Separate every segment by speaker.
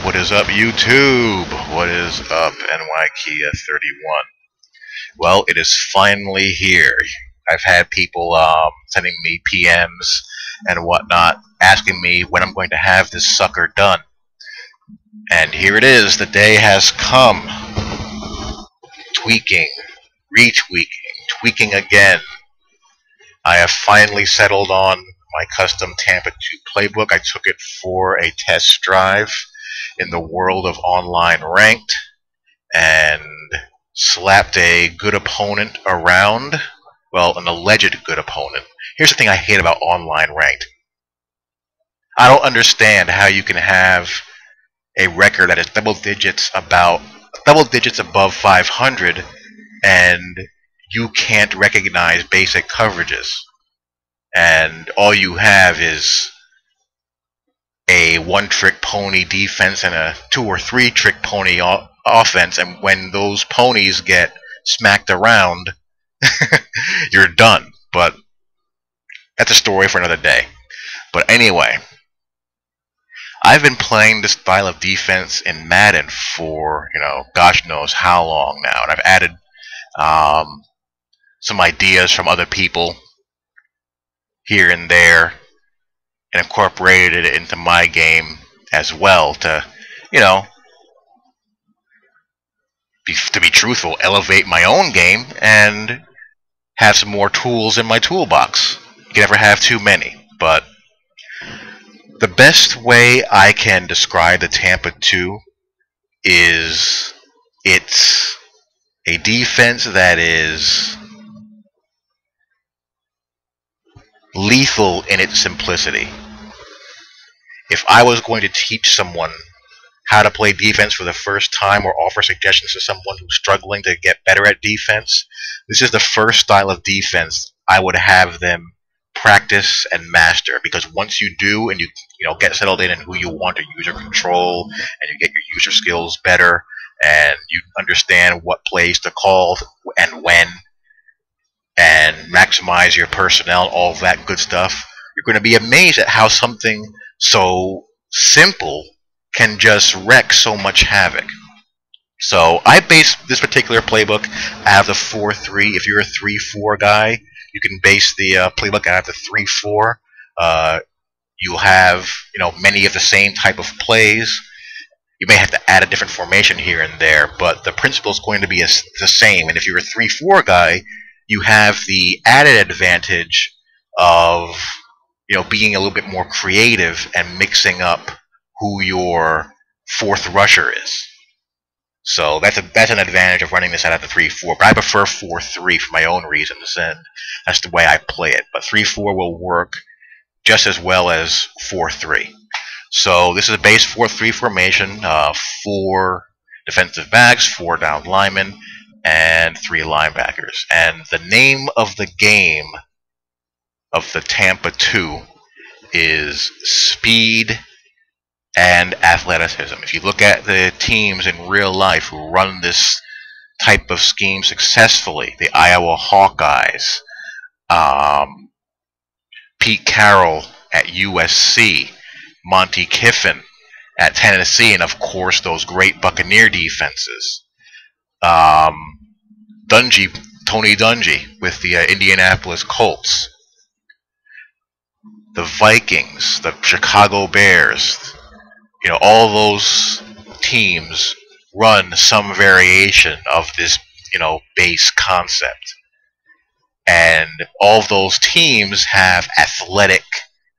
Speaker 1: What is up, YouTube? What is up, Ncaa 31? Well, it is finally here. I've had people sending me PMs and whatnot, asking me when I'm going to have this sucker done. And here it is. The day has come. Tweaking, retweaking, tweaking again. I have finally settled on my custom Tampa 2 playbook. I took it for a test drive in the world of online ranked and slapped a good opponent around. Well, an alleged good opponent. Here's the thing I hate about online ranked. I don't understand how you can have a record that is double digits above 500 and you can't recognize basic coverages. And all you have is a one-trick pony defense and a 2 or 3 trick pony offense, and when those ponies get smacked around, you're done. But that's a story for another day. But anyway, I've been playing this style of defense in Madden for, gosh knows how long now, and I've added some ideas from other people here and there and incorporated it into my game as well to, to be truthful, elevate my own game and have some more tools in my toolbox. You can never have too many, but the best way I can describe the Tampa 2 is it's a defense that is lethal in its simplicity. If I was going to teach someone how to play defense for the first time or offer suggestions to someone who's struggling to get better at defense, this is the first style of defense I would have them practice and master, because once you do and you get settled in who you want to user control and you get your user skills better and you understand what plays to call and when and maximize your personnel, all of that good stuff, you're going to be amazed at how something so simple can just wreak so much havoc. So I base this particular playbook out of the 4-3. If you're a 3-4 guy, you can base the playbook out of the 3-4. You'll have many of the same type of plays. You may have to add a different formation here and there, but the principle is going to be the same. And if you're a 3-4 guy, you have the added advantage of being a little bit more creative and mixing up who your fourth rusher is. So that's an advantage of running this out of the 3-4. But I prefer 4-3 for my own reasons, and that's the way I play it. But 3-4 will work just as well as 4-3. So this is a base 4-3 formation. 4 defensive backs, 4 down linemen, and 3 linebackers. And the name of the game of the Tampa 2 is speed and athleticism. If you look at the teams in real life who run this type of scheme successfully, the Iowa Hawkeyes, Pete Carroll at USC, Monty Kiffin at Tennessee, and of course those great Buccaneer defenses. Tony Dungy with the Indianapolis Colts, the Vikings, the Chicago Bears, all those teams run some variation of this, base concept. And all of those teams have athletic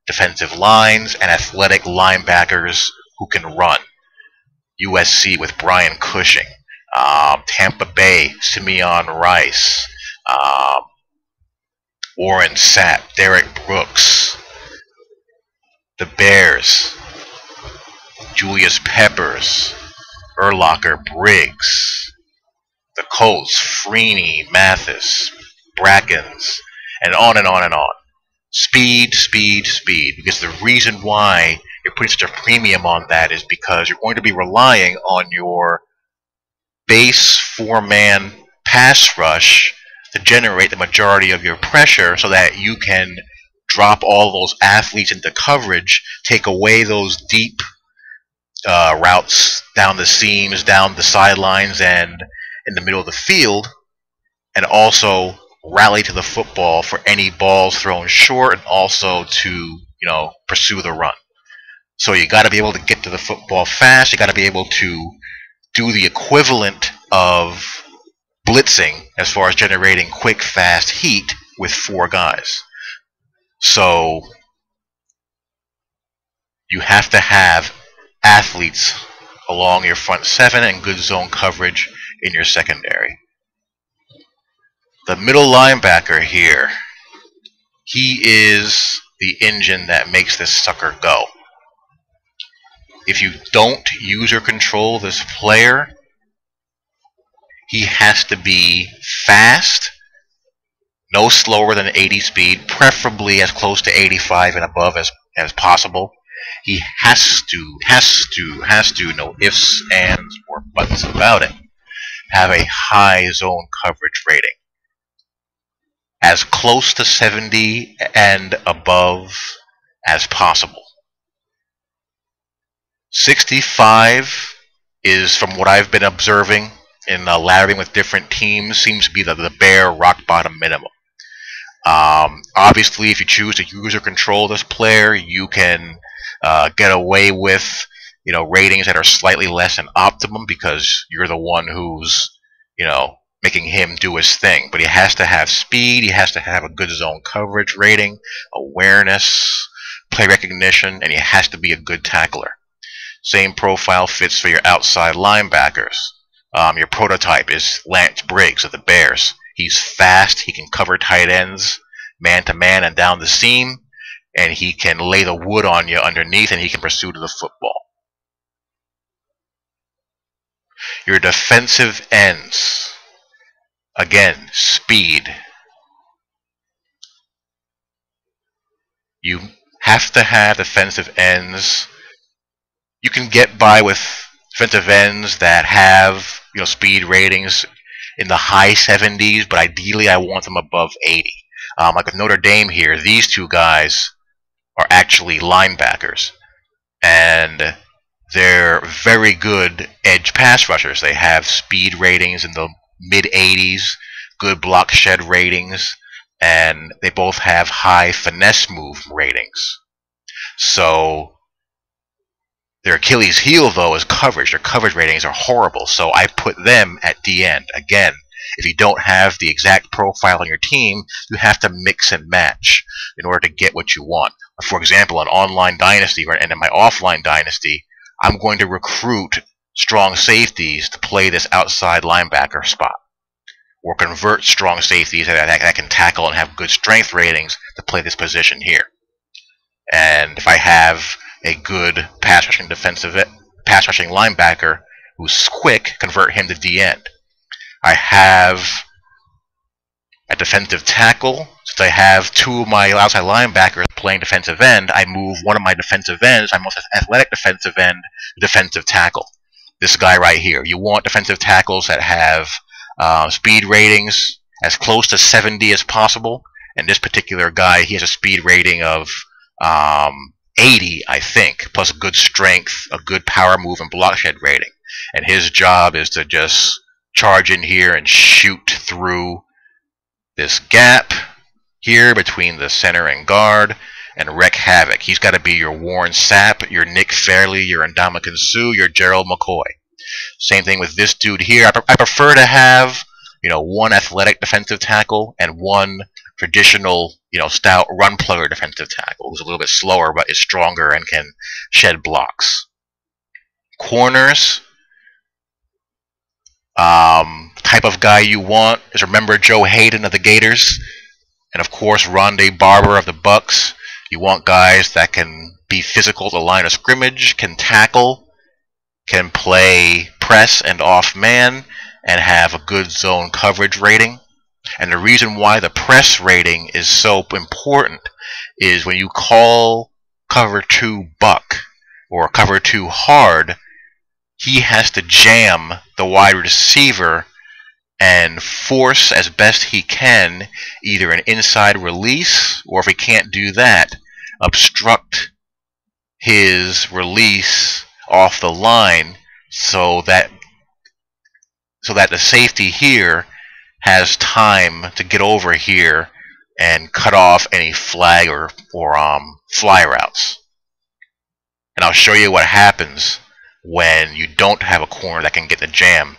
Speaker 1: defensive lines and athletic linebackers who can run. USC with Brian Cushing. Tampa Bay, Simeon Rice, Warren Sapp, Derek Brooks. The Bears, Julius Peppers, Urlacher, Briggs. The Colts, Freeney, Mathis, Brackens, and on and on and on. Speed, speed, speed. Because the reason why you're putting such a premium on that is because you're going to be relying on your base 4-man pass rush to generate the majority of your pressure so that you can drop all those athletes into coverage, take away those deep routes down the seams, down the sidelines, and in the middle of the field, and also rally to the football for any balls thrown short, and also to pursue the run. So you got to be able to get to the football fast. You got to be able to do the equivalent of blitzing as far as generating quick, fast heat with 4 guys. So you have to have athletes along your front 7 and good zone coverage in your secondary. The middle linebacker here, he is the engine that makes this sucker go. If you don't use or control this player, he has to be fast, no slower than 80 speed, preferably as close to 85 and above as possible. He has to, no ifs, ands, or buts about it, have a high zone coverage rating. As close to 70 and above as possible. 65 is, from what I've been observing in laddering with different teams, seems to be the bare rock bottom minimum. Obviously, if you choose to use or control this player, you can get away with ratings that are slightly less than optimum because you're the one who's making him do his thing. But he has to have speed, he has to have a good zone coverage rating, awareness, play recognition, and he has to be a good tackler. Same profile fits for your outside linebackers. Your prototype is Lance Briggs of the Bears. He's fast, he can cover tight ends man-to-man and down the seam, and he can lay the wood on you underneath, and he can pursue to the football. Your defensive ends, again, speed. You have to have defensive ends. You can get by with defensive ends that have speed ratings in the high 70s, but ideally I want them above 80. Like with Notre Dame here, these 2 guys are actually linebackers, and they're very good edge pass rushers. They have speed ratings in the mid 80s, good block shed ratings, and they both have high finesse move ratings. So their Achilles heel, though, is coverage. Their coverage ratings are horrible, so I put them at D-end. Again, if you don't have the exact profile on your team, you have to mix and match in order to get what you want. For example, an online dynasty and in my offline dynasty, I'm going to recruit strong safeties to play this outside linebacker spot, or convert strong safeties that can tackle and have good strength ratings to play this position here. And if I have a good pass rushing linebacker who's quick, convert him to D-end. I have a defensive tackle. Since I have 2 of my outside linebackers playing defensive end, I move one of my defensive ends, my most athletic defensive end, defensive tackle. This guy right here. You want defensive tackles that have speed ratings as close to 70 as possible. And this particular guy, he has a speed rating of 80, I think, plus good strength, a good power move, and block shed rating. And his job is to just charge in here and shoot through this gap here between the center and guard and wreak havoc. He's got to be your Warren Sapp, your Nick Fairley, your Ndamukong Suh, your Gerald McCoy. Same thing with this dude here. I prefer to have 1 athletic defensive tackle and 1 traditional, stout run player defensive tackle who's a little bit slower but is stronger and can shed blocks. Corners, type of guy you want is, remember, Joe Hayden of the Gators, and of course Rondé Barber of the Bucks. You want guys that can be physical at the line of scrimmage, can tackle, can play press and off man, and have a good zone coverage rating. And the reason why the press rating is so important is when you call cover 2 buck or cover 2 hard, he has to jam the wide receiver and force as best he can either an inside release, or if he can't do that, obstruct his release off the line so that the safety here has time to get over here and cut off any flag or fly routes. And I'll show you what happens when you don't have a corner that can get the jam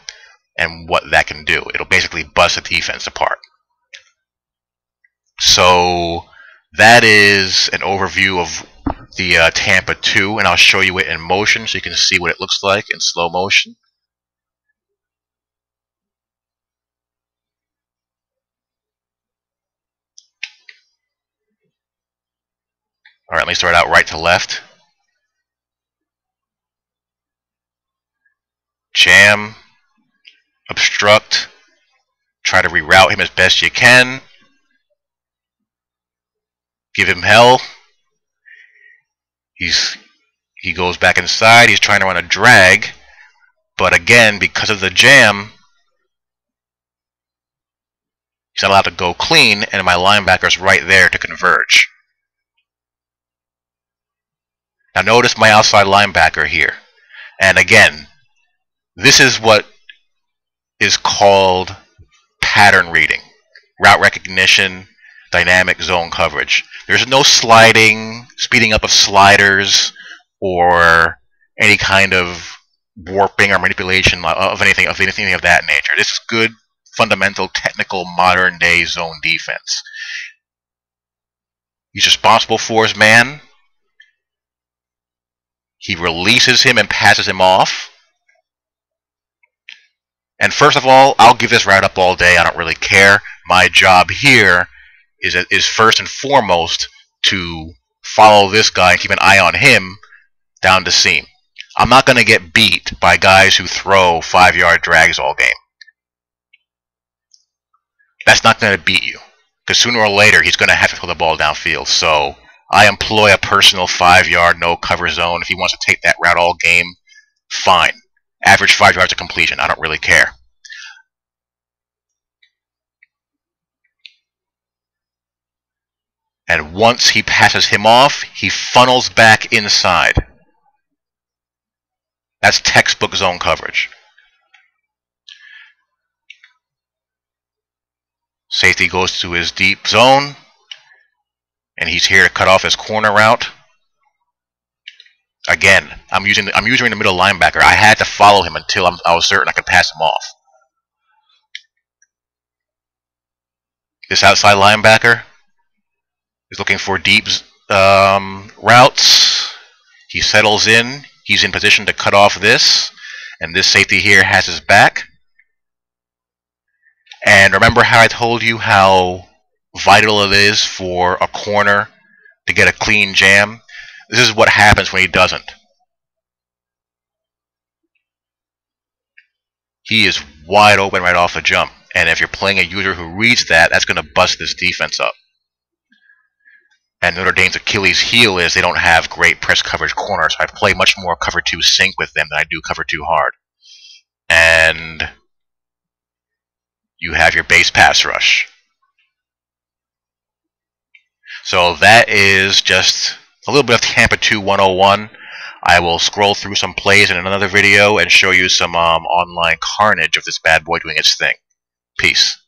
Speaker 1: and what that can do. It'll basically bust the defense apart. So that is an overview of the Tampa 2, and I'll show you it in motion so you can see what it looks like in slow motion. Alright, let me start out right to left. Jam, obstruct, try to reroute him as best you can. Give him hell. He goes back inside. He's trying to run a drag, but again, because of the jam, he's not allowed to go clean, and my linebacker's right there to converge. Now notice my outside linebacker here, and again, this is what is called pattern reading, route recognition, dynamic zone coverage. There's no sliding, speeding up of sliders, or any kind of warping or manipulation of anything of that nature. This is good, fundamental, technical, modern-day zone defense. He's responsible for his man. He releases him and passes him off. And first of all, I'll give this route up all day. I don't really care. My job here is first and foremost to follow this guy and keep an eye on him down the seam. I'm not going to get beat by guys who throw 5-yard drags all game. That's not going to beat you, because sooner or later he's going to have to throw the ball downfield. So I employ a personal 5-yard no cover zone. If he wants to take that route all game, fine. Average 5 yards of completion. I don't really care. And once he passes him off, he funnels back inside. That's textbook zone coverage. Safety goes to his deep zone, and he's here to cut off his corner route. Again, I'm using the middle linebacker. I had to follow him until I was certain I could pass him off. This outside linebacker is looking for deep routes. He settles in. He's in position to cut off this, and this safety here has his back. And remember how I told you how vital it is for a corner to get a clean jam? This is what happens when he doesn't. He is wide open right off the jump. And if you're playing a user who reads that, that's going to bust this defense up. And Notre Dame's Achilles heel is they don't have great press coverage corners. I play much more cover 2 sync with them than I do cover 2 hard. And you have your base pass rush. So that is just a little bit of Tampa 2 101. I will scroll through some plays in another video and show you some online carnage of this bad boy doing its thing. Peace.